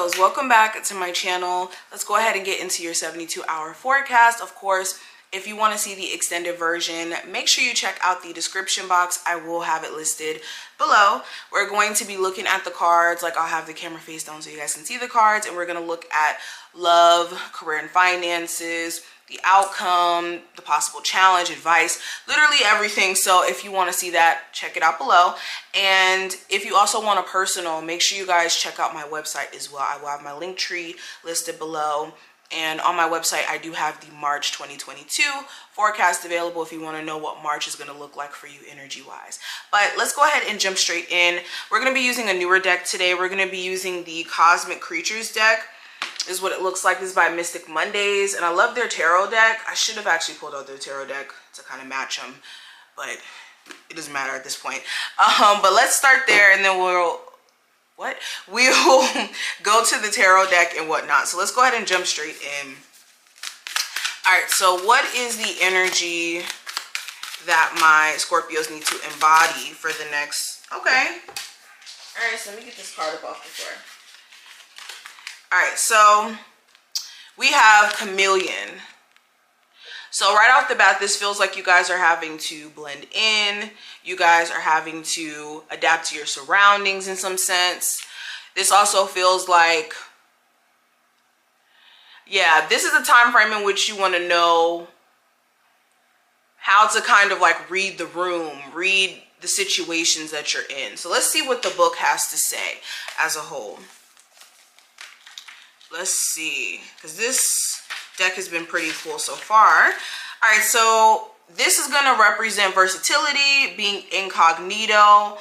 Scorpios, welcome back to my channel. Let's go ahead and get into your 72-hour forecast. Of course, if you want to see the extended version, make sure you check out the description box. I will have it listed below. We're going to be looking at the cards. Like, I'll have the camera face down so you guys can see the cards, and we're going to look at love, career and finances, the outcome, the possible challenge, advice, literally everything. So if you want to see that, check it out below. And if you also want a personal, make sure you guys check out my website as well. I will have my link tree listed below. And on my website, I do have the March 2022 forecast available if you want to know what March is going to look like for you energy-wise. But let's go ahead and jump straight in. We're going to be using a newer deck today. We're going to be using the Cosmic Creatures deck. This is what it looks like. This is by Mystic Mondays. And I love their tarot deck. I should have actually pulled out their tarot deck to kind of match them. But it doesn't matter at this point. But let's start there, and then we'll go to the tarot deck and whatnot. So let's go ahead and jump straight in. All right, so what is the energy that my Scorpios need to embody for the next, okay. All right, so let me get this card up off the floor. All right, so we have Chameleon. So right off the bat, this feels like you guys are having to blend in. You guys are having to adapt to your surroundings in some sense. This also feels like, yeah, this is a time frame in which you want to know how to kind of like read the room, read the situations that you're in. So let's see what the book has to say as a whole. Let's see, because this deck has been pretty cool so far. All right, so this is going to represent versatility, being incognito,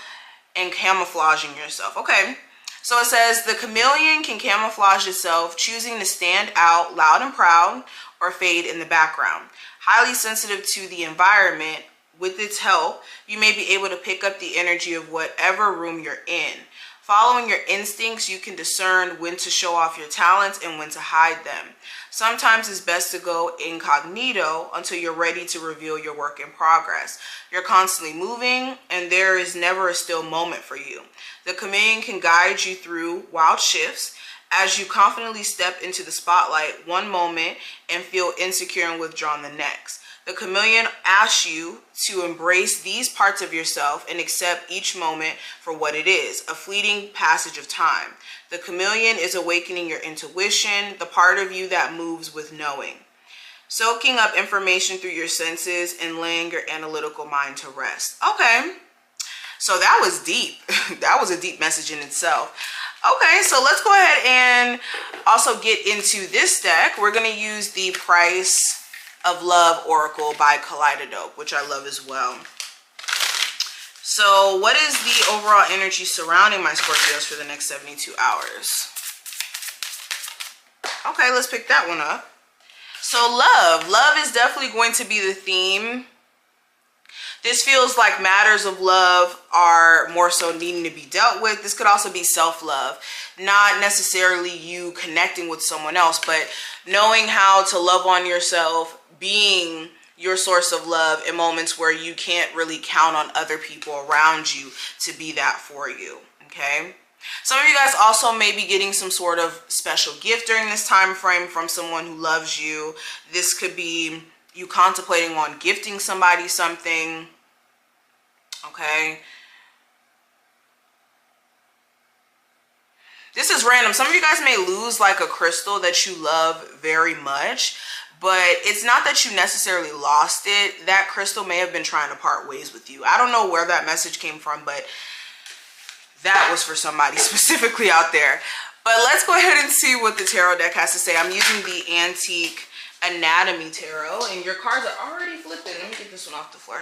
and camouflaging yourself. Okay, so it says the chameleon can camouflage itself, choosing to stand out loud and proud or fade in the background. Highly sensitive to the environment, with its help, you may be able to pick up the energy of whatever room you're in. Following your instincts, you can discern when to show off your talents and when to hide them. Sometimes it's best to go incognito until you're ready to reveal your work in progress. You're constantly moving, and there is never a still moment for you. The chameleon can guide you through wild shifts as you confidently step into the spotlight one moment and feel insecure and withdrawn the next. The chameleon asks you to embrace these parts of yourself and accept each moment for what it is, a fleeting passage of time. The chameleon is awakening your intuition, the part of you that moves with knowing, soaking up information through your senses and laying your analytical mind to rest. Okay, so that was deep. That was a deep message in itself. Okay, so let's go ahead and also get into this deck. We're going to use the Price of Love Oracle by Kaleidodope, which I love as well. So what is the overall energy surrounding my Scorpios for the next 72 hours? Okay, let's pick that one up. So love is definitely going to be the theme. This feels like matters of love are more so needing to be dealt with. This could also be self-love, not necessarily you connecting with someone else, but knowing how to love on yourself, being your source of love in moments where you can't really count on other people around you to be that for you, okay? Some of you guys also may be getting some sort of special gift during this time frame from someone who loves you. This could be you contemplating on gifting somebody something, okay? This is random. Some of you guys may lose like a crystal that you love very much, but it's not that you necessarily lost it. That crystal may have been trying to part ways with you. I don't know where that message came from, but that was for somebody specifically out there. But let's go ahead and see what the tarot deck has to say. I'm using the Antique Anatomy Tarot, and your cards are already flipping. Let me get this one off the floor.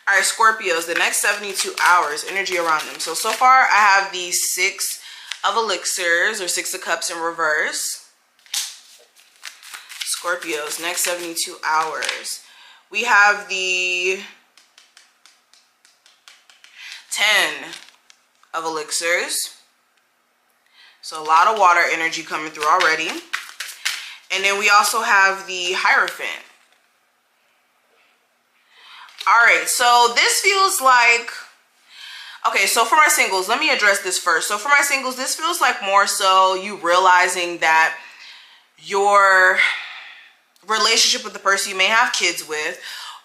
All right, Scorpios, the next 72 hours, energy around them. So far, I have the Six of Elixirs, or Six of Cups in reverse. Scorpios, next 72 hours. We have the 10 of Elixirs. So a lot of water energy coming through already. And then we also have the Hierophant. All right, so this feels like Okay, so for my singles, let me address this first. So for my singles, this feels like more so you realizing that your relationship with the person you may have kids with,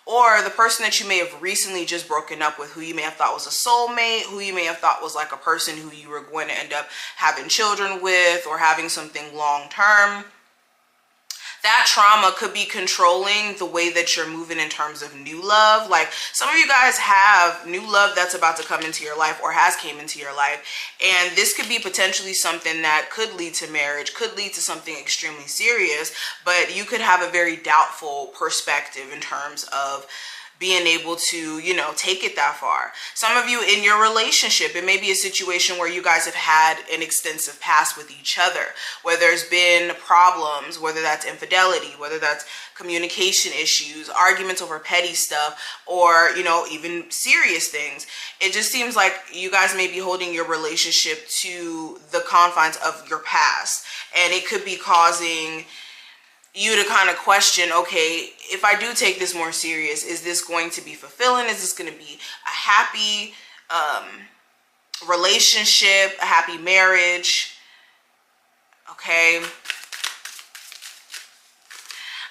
or the person that you may have recently just broken up with, who you may have thought was a soulmate, who you may have thought was like a person who you were going to end up having children with or having something long term. That trauma could be controlling the way that you're moving in terms of new love. Like some of you guys have new love that's about to come into your life or has came into your life. And this could be potentially something that could lead to marriage, could lead to something extremely serious, but you could have a very doubtful perspective in terms of being able to, you know, take it that far. Some of you in your relationship, it may be a situation where you guys have had an extensive past with each other, where there's been problems, whether that's infidelity, whether that's communication issues, arguments over petty stuff, or, you know, even serious things. It just seems like you guys may be holding your relationship to the confines of your past, and it could be causing you to kind of question, okay, if I do take this more serious, is this going to be fulfilling? Is this going to be a happy relationship, a happy marriage? Okay.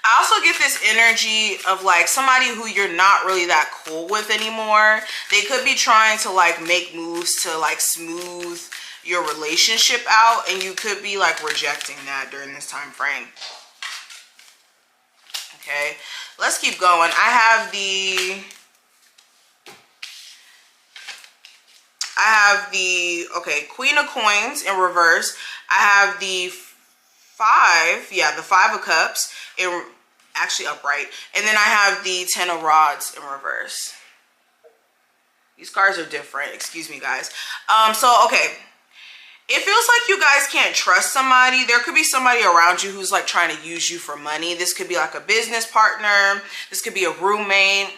I also get this energy of like somebody who you're not really that cool with anymore. They could be trying to like make moves to like smooth your relationship out, and you could be like rejecting that during this time frame. Okay, let's keep going. I have Queen of Coins in reverse. I have the Five of Cups in actually upright, and then I have the Ten of Rods in reverse. These cards are different, excuse me guys. Okay, it feels like you guys can't trust somebody. There could be somebody around you who's like trying to use you for money. This could be like a business partner. This could be a roommate.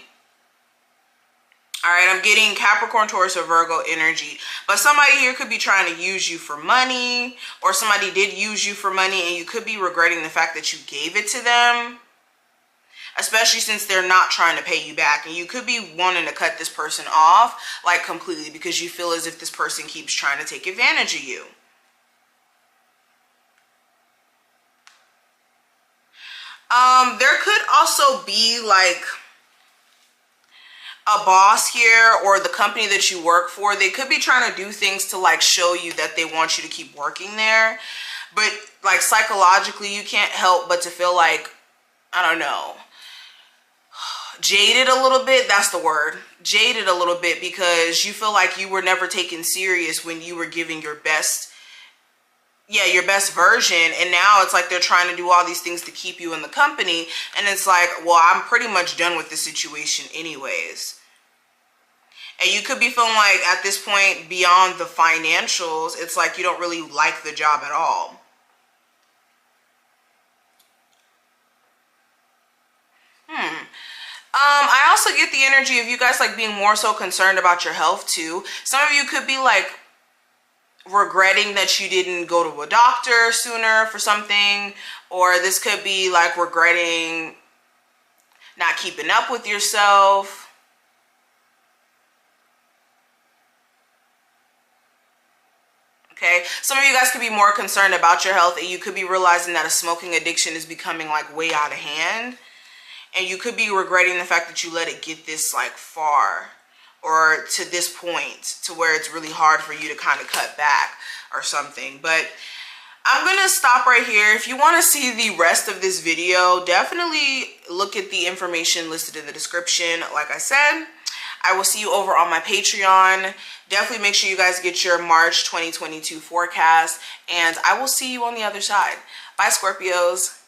All right, I'm getting Capricorn, Taurus, or Virgo energy. But somebody here could be trying to use you for money, or somebody did use you for money and you could be regretting the fact that you gave it to them, especially since they're not trying to pay you back. And you could be wanting to cut this person off like completely because you feel as if this person keeps trying to take advantage of you. There could also be like a boss here or the company that you work for. They could be trying to do things to like show you that they want you to keep working there. But like psychologically, you can't help but to feel like, I don't know, jaded a little bit. That's the word. Jaded a little bit because you feel like you were never taken serious when you were giving your best, your best version. And now it's like they're trying to do all these things to keep you in the company. And it's like, well, I'm pretty much done with this situation anyways. And you could be feeling like at this point, beyond the financials, it's like you don't really like the job at all. I also get the energy of you guys like being more so concerned about your health too. Some of you could be like regretting that you didn't go to a doctor sooner for something, or this could be like regretting not keeping up with yourself. Okay, some of you guys could be more concerned about your health, and you could be realizing that a smoking addiction is becoming like way out of hand. And you could be regretting the fact that you let it get this like far or to this point to where it's really hard for you to kind of cut back or something. But I'm going to stop right here. If you want to see the rest of this video, definitely look at the information listed in the description. Like I said, I will see you over on my Patreon. Definitely make sure you guys get your March 2022 forecast, and I will see you on the other side. Bye, Scorpios.